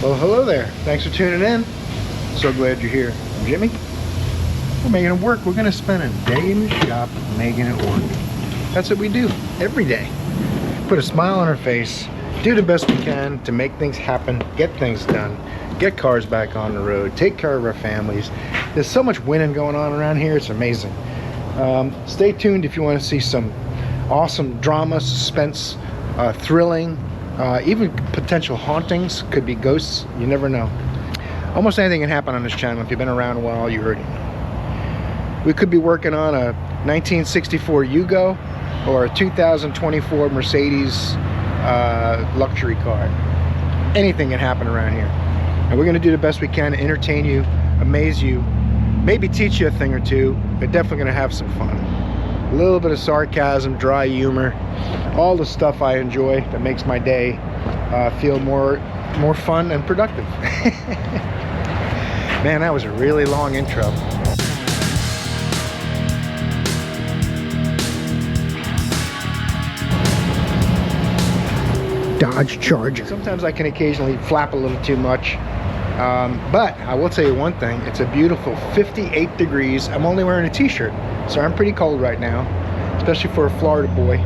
Well, hello there. Thanks for tuning in. So glad you're here. I'm Jimmy. We're making it work. We're going to spend a day in the shop making it work. That's what we do every day. Put a smile on our face, do the best we can to make things happen, get things done, get cars back on the road, take care of our families. There's so much winning going on around here. It's amazing. Stay tuned if you want to see some awesome drama, suspense, thrilling, even potential hauntings. Could be ghosts, you never know. Almost anything can happen on this channel. If you've been around a while, you heard it. We could be working on a 1964 Yugo or a 2024 Mercedes luxury car. Anything can happen around here. And we're going to do the best we can to entertain you, amaze you, maybe teach you a thing or two. We're definitely going to have some fun. A little bit of sarcasm, dry humor, all the stuff I enjoy that makes my day feel more fun and productive. Man, that was a really long intro. Dodge Charger. Sometimes I can occasionally flap a little too much, but I will tell you one thing. It's a beautiful 58 degrees. I'm only wearing a t-shirt, so I'm pretty cold right now, especially for a Florida boy.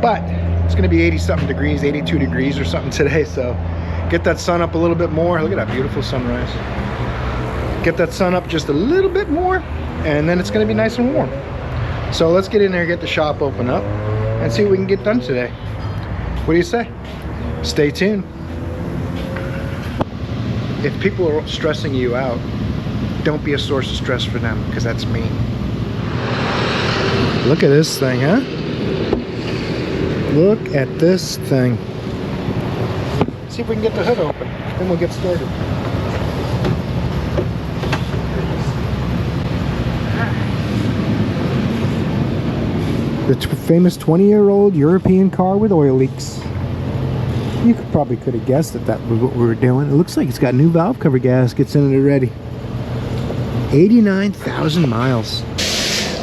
But it's gonna be 80 something degrees, 82 degrees or something today, so get that sun up a little bit more. Look at that beautiful sunrise. Get that sun up just a little bit more, and then it's gonna be nice and warm. So let's get in there, get the shop open up, and see what we can get done today. What do you say? Stay tuned. If people are stressing you out, don't be a source of stress for them, because that's me. Look at this thing, huh? Look at this thing. See if we can get the hood open, then we'll get started. The famous 20-year-old European car with oil leaks. You probably could have guessed that was what we were doing. It looks like it's got new valve cover gaskets in it already. 89,000 miles.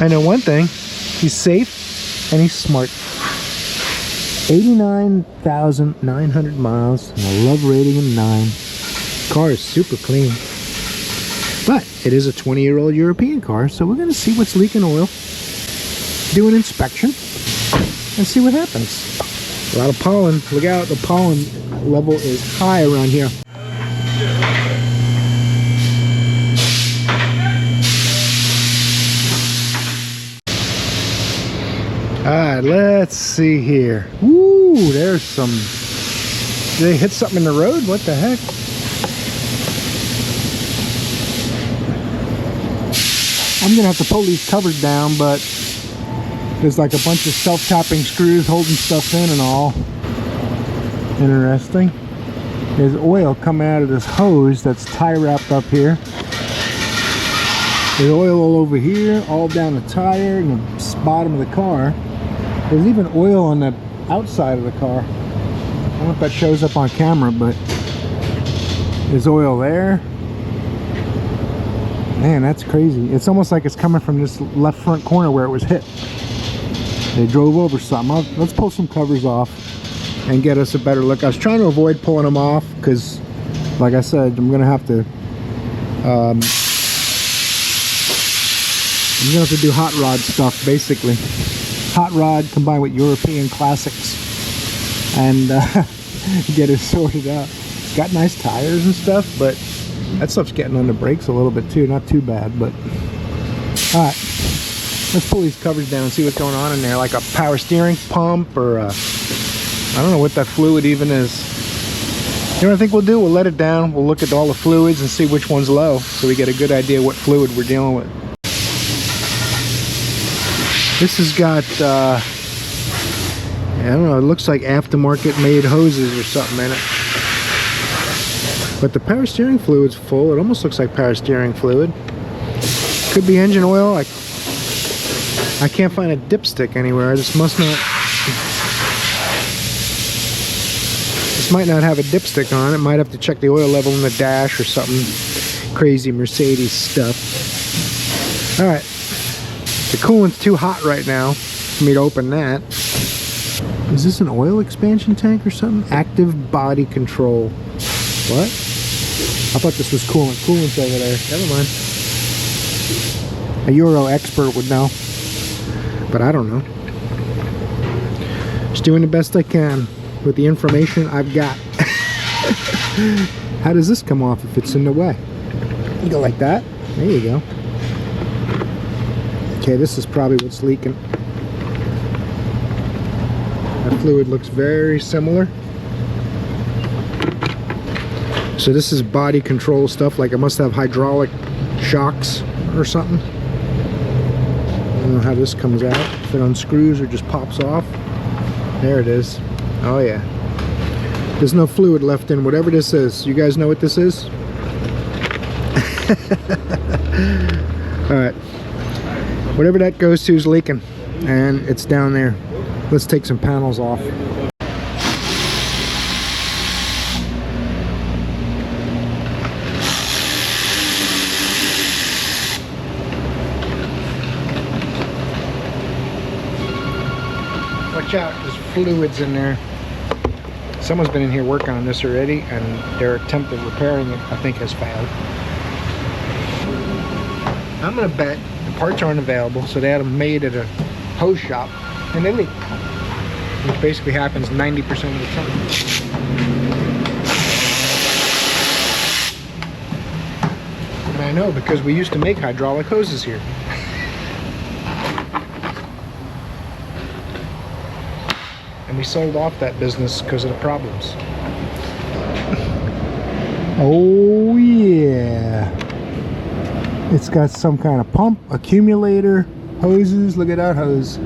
I know one thing. He's safe and he's smart. 89,900 miles. And I love rating him 9. Car is super clean. But it is a 20-year-old European car, so we're going to see what's leaking oil. Do an inspection and see what happens. A lot of pollen. Look out, the pollen level is high around here. Alright, let's see here. Woo, there's some. Did they hit something in the road? What the heck? I'm gonna have to pull these covers down, but there's like a bunch of self-tapping screws holding stuff in and all. Interesting. There's oil coming out of this hose that's tie wrapped up here. There's oil all over here, all down the tire and the bottom of the car. There's even oil on the outside of the car. I don't know if that shows up on camera, but there's oil there. Man, that's crazy. It's almost like it's coming from this left front corner where it was hit. They drove over something. Let's pull some covers off and get us a better look. I was trying to avoid pulling them off because, like I said, I'm gonna have to do hot rod stuff, basically. Hot rod combined with European classics, and get it sorted out. It's got nice tires and stuff, but that stuff's getting on the brakes a little bit too. Not too bad, but all right. Let's pull these covers down and see what's going on in there, like a power steering pump or I don't know what that fluid even is. You know what I think we'll do? We'll let it down. We'll look at all the fluids and see which one's low so we get a good idea what fluid we're dealing with. This has got, I don't know, it looks like aftermarket made hoses or something in it. But the power steering fluid's full. It almost looks like power steering fluid. Could be engine oil. I can't find a dipstick anywhere. This must not. This might not have a dipstick on it. Might have to check the oil level in the dash or something crazy Mercedes stuff. All right. The coolant's too hot right now for me to open that. Is this an oil expansion tank or something? Active body control. What? I thought this was coolant. Coolant's over there. Never mind. A Euro expert would know. But I don't know. Just doing the best I can with the information I've got. How does this come off if it's in the way? You go like that. There you go. Okay, this is probably what's leaking. That fluid looks very similar. So this is body control stuff, like it must have hydraulic shocks or something. I don't know how this comes out, if it unscrews or just pops off. There it is. Oh yeah. There's no fluid left in whatever this is. You guys know what this is? Alright. Whatever that goes to is leaking. And it's down there. Let's take some panels off. Watch out, there's fluids in there. Someone's been in here working on this already, and their attempt at repairing it, I think, has failed. I'm gonna bet the parts aren't available, so they had them made at a hose shop, and they leak. Which basically happens 90% of the time. And I know because we used to make hydraulic hoses here. And we sold off that business because of the problems. Oh yeah. It's got some kind of pump, accumulator, hoses. Look at that hose.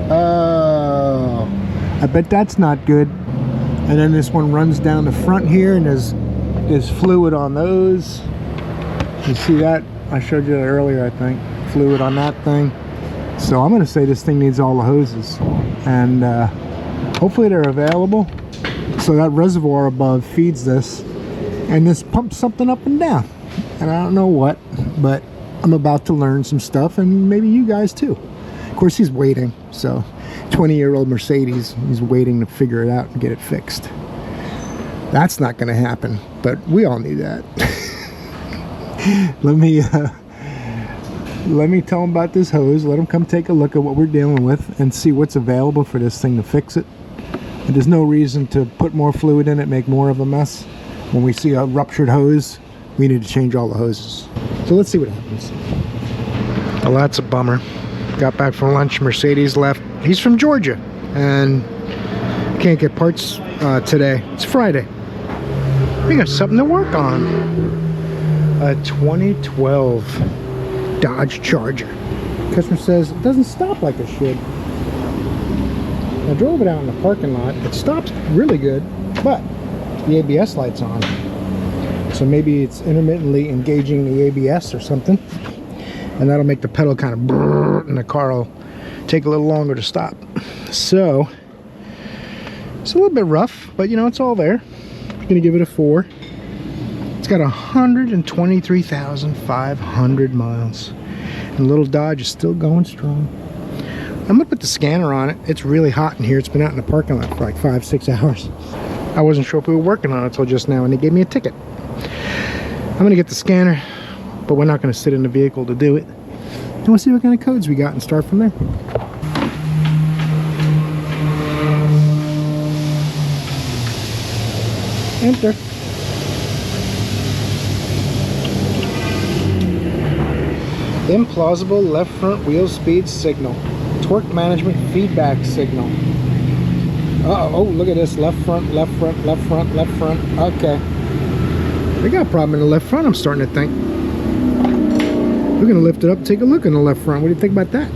Oh, I bet that's not good. And then this one runs down the front here, and there's fluid on those. You see that? I showed you that earlier, I think. Fluid on that thing. So I'm going to say this thing needs all the hoses. And hopefully they're available. So that reservoir above feeds this. And this pumps something up and down. And I don't know what, but I'm about to learn some stuff, and maybe you guys too. Of course, he's waiting. So 20-year-old Mercedes, he's waiting to figure it out and get it fixed. That's not going to happen, but we all knew that. Let me tell him about this hose. Let him come take a look at what we're dealing with and see what's available for this thing to fix it. And there's no reason to put more fluid in it, make more of a mess. When we see a ruptured hose, we need to change all the hoses. So let's see what happens. Well, that's a bummer. Got back from lunch, Mercedes left. He's from Georgia and can't get parts today. It's Friday. We got something to work on. A 2012 Dodge Charger. Customer says it doesn't stop like it should. I drove it out in the parking lot. It stops really good, but the ABS light's on. So maybe it's intermittently engaging the ABS or something. And that'll make the pedal kind of brrr, and the car will take a little longer to stop. So it's a little bit rough, but you know, it's all there. I'm gonna give it a 4. It's got 123,500 miles. And the little Dodge is still going strong. I'm gonna put the scanner on it. It's really hot in here. It's been out in the parking lot for like 5-6 hours. I wasn't sure if we were working on it until just now, and they gave me a ticket. I'm gonna get the scanner, but we're not gonna sit in the vehicle to do it. And we'll see what kind of codes we got and start from there. Enter. Implausible left front wheel speed signal. Torque management feedback signal. Oh, look at this. Left front, left front, left front, left front. Okay. We got a problem in the left front, I'm starting to think. We're going to lift it up and take a look in the left front. What do you think about that?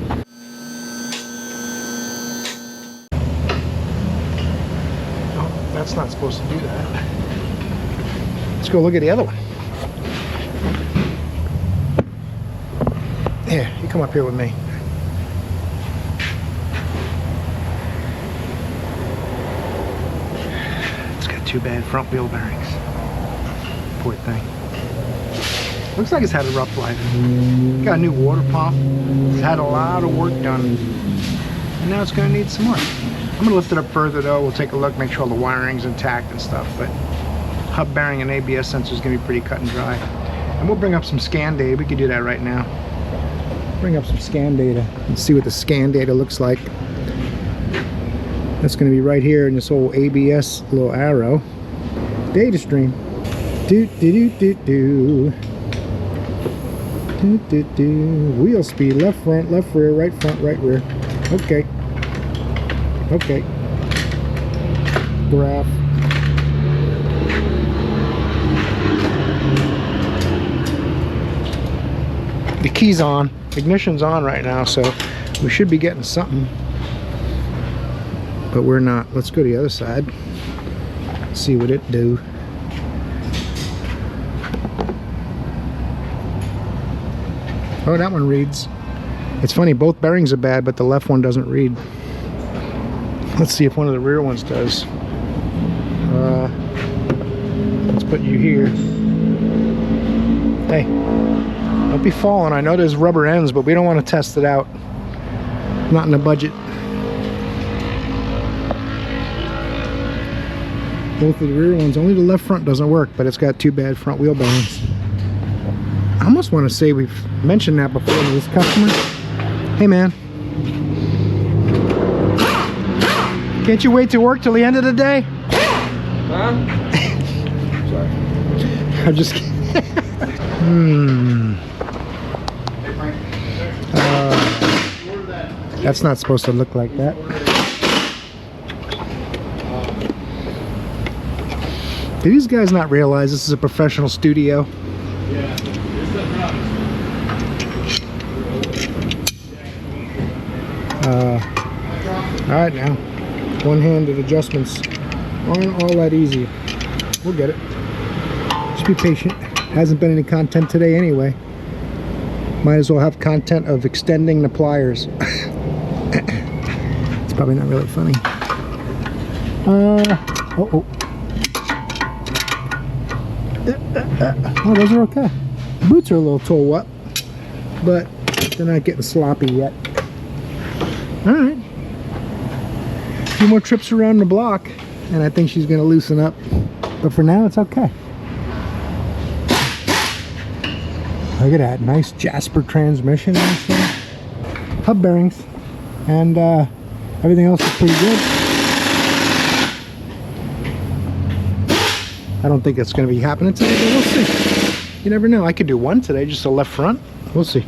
Oh, that's not supposed to do that. Let's go look at the other one. Here, you come up here with me. It's got 2 bad front wheel bearings. Poor thing. Looks like it's had a rough life. Got a new water pump. It's had a lot of work done. And now it's going to need some more. I'm going to lift it up further though. We'll take a look, make sure all the wiring's intact and stuff. But hub bearing and ABS sensor is going to be pretty cut and dry. And we'll bring up some scan data. We could do that right now. Bring up some scan data and see what the scan data looks like. That's going to be right here in this whole ABS little arrow. Data stream. Do do do do do. Do do do. Wheel speed, left front, left rear, right front, right rear. Okay. Okay. Graph. The key's on. Ignition's on right now, so we should be getting something. But we're not. Let's go to the other side. See what it do. Oh, that one reads. It's funny, both bearings are bad, but the left one doesn't read. Let's see if one of the rear ones does. Let's put you here. Hey, don't be falling. I know there's rubber ends, but we don't want to test it out. Not in the budget. Both of the rear ones, only the left front doesn't work, but it's got two bad front wheel bearings. I almost want to say we've mentioned that before to this customer. Hey man, can't you wait to work till the end of the day? Huh? Sorry. I'm just kidding. That's not supposed to look like that. Do these guys not realize this is a professional studio? Yeah. Alright now. One-handed adjustments aren't all that easy. We'll get it. Just be patient. Hasn't been any content today anyway. Might as well have content of extending the pliers. It's probably not really funny. Oh, those are okay. Boots are a little toe up, but they're not getting sloppy yet. Alright. A few more trips around the block, and I think she's going to loosen up. But for now, it's okay. Look at that. Nice Jasper transmission. Hub bearings. And everything else is pretty good. I don't think it's going to be happening today, but we'll see. You never know. I could do one today, just a left front. We'll see.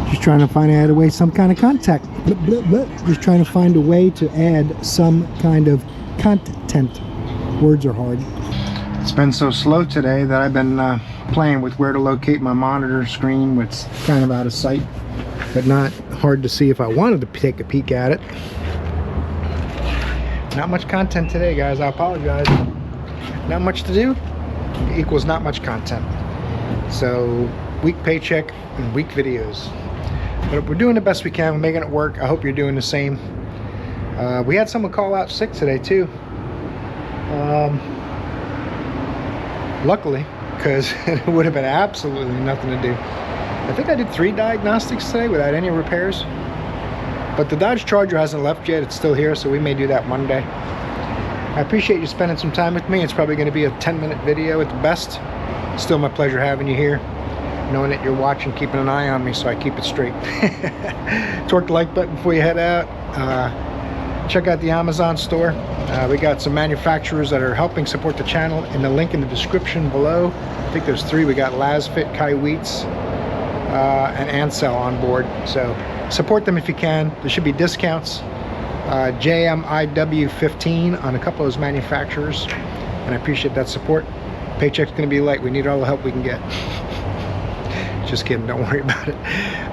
Just trying to find out a way, some kind of contact. Just trying to find a way to add some kind of content. Words are hard. It's been so slow today that I've been playing with where to locate my monitor screen, which is kind of out of sight, but not hard to see if I wanted to take a peek at it. Not much content today, guys. I apologize. Not much to do equals not much content. So weak paycheck and weak videos. But we're doing the best we can. We're making it work. I hope you're doing the same. We had someone call out sick today too. Luckily, because it would have been absolutely nothing to do. I think I did 3 diagnostics today without any repairs. But the Dodge Charger hasn't left yet. It's still here, so we may do that Monday. I appreciate you spending some time with me. It's probably going to be a 10-minute video at the best. Still my pleasure having you here. Knowing that you're watching, keeping an eye on me so I keep it straight. Torque the like button before you head out. Check out the Amazon store. We got some manufacturers that are helping support the channel in the link in the description below. I think there's 3. We got Lasfit, Kaiweets, and Ansel on board. So support them if you can. There should be discounts. JMIW15 on a couple of those manufacturers. And I appreciate that support. Paycheck's going to be light. We need all the help we can get. Just kidding, don't worry about it.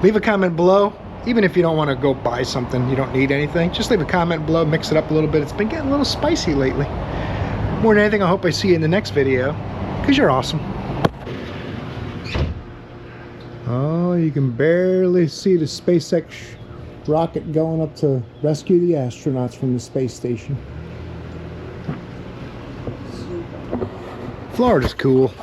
Leave a comment below. Even if you don't want to go buy something, you don't need anything, just leave a comment below, mix it up a little bit. It's been getting a little spicy lately. More than anything, I hope I see you in the next video, because you're awesome. Oh, you can barely see the SpaceX rocket going up to rescue the astronauts from the space station. Florida's cool.